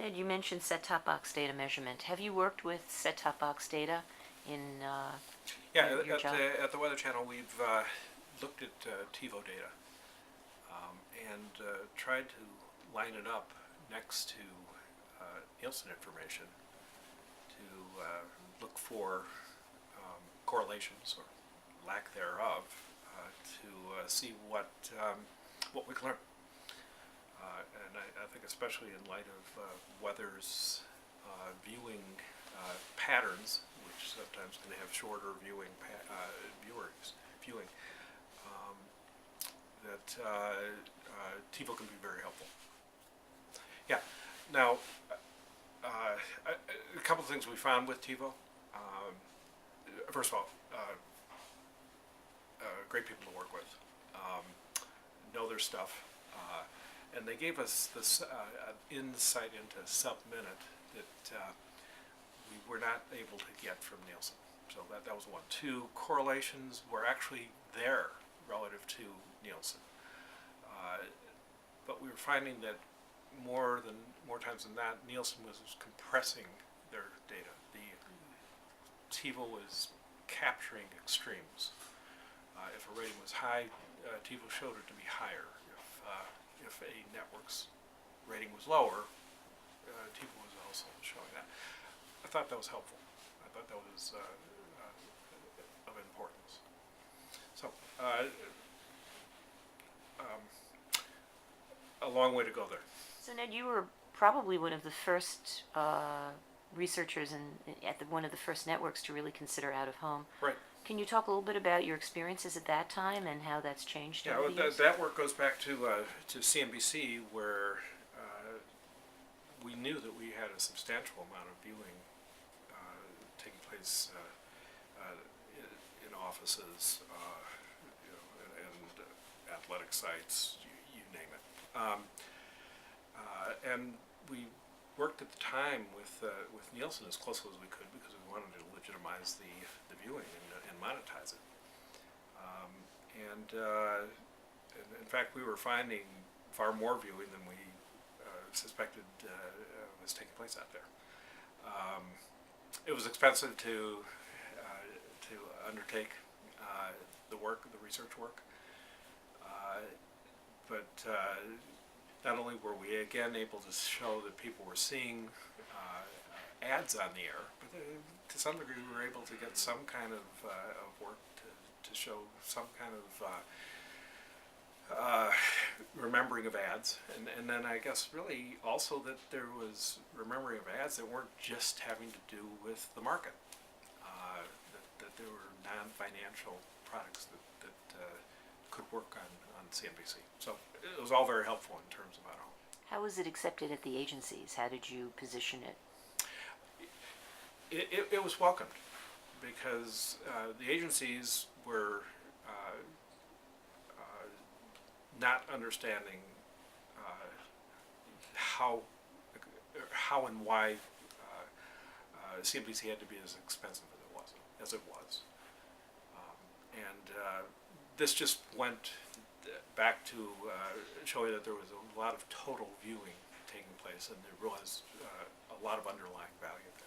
Ned, you mentioned set-top box data measurement. Have you worked with set-top box data in Yeah, your job? at the Weather Channel, we've looked at TIVO data and tried to line it up next to Nielsen information to look for correlations or lack thereof to see what we can learn. And I think especially in light of weather's viewing patterns, which sometimes can have shorter viewing that TiVo can be very helpful. Yeah. Now, a couple of things we found with TiVo. First of all, great people to work with, know their stuff, and they gave us this insight into sub-minute that we were not able to get from Nielsen. So that was one. Two, correlations were actually there relative to Nielsen, but we were finding that more times than not, Nielsen was compressing their data. The TiVo was capturing extremes. If a rating was high, TiVo showed it to be higher. If a network's rating was lower, TiVo was also showing that. I thought that was helpful. I thought that was of importance. So, a long way to go there. So Ned, you were probably one of the first researchers at one of the first networks to really consider out-of-home. Right. Can you talk a little bit about your experiences at that time and how that's changed over the years? That work goes back to CNBC, where we knew that we had a substantial amount of viewing taking place in offices, and athletic sites, you name it. And we worked at the time with Nielsen as closely as we could because we wanted to legitimize the viewing and monetize it. And in fact, we were finding far more viewing than we suspected was taking place out there. It was expensive to undertake the research work, but not only were we again able to show that people were seeing ads on the air, but to some degree we were able to get some kind of work to show some kind of remembering of ads, and then I guess really also that there was remembering of ads that weren't just having to do with the market, that there were non-financial products that could work on CNBC. So it was all very helpful in terms of out-of-home. How was it accepted at the agencies? How did you position it? It was welcomed because the agencies were not understanding how and why CNBC had to be as expensive as it was. This just went back to showing that there was a lot of total viewing taking place, and there was a lot of underlying value there.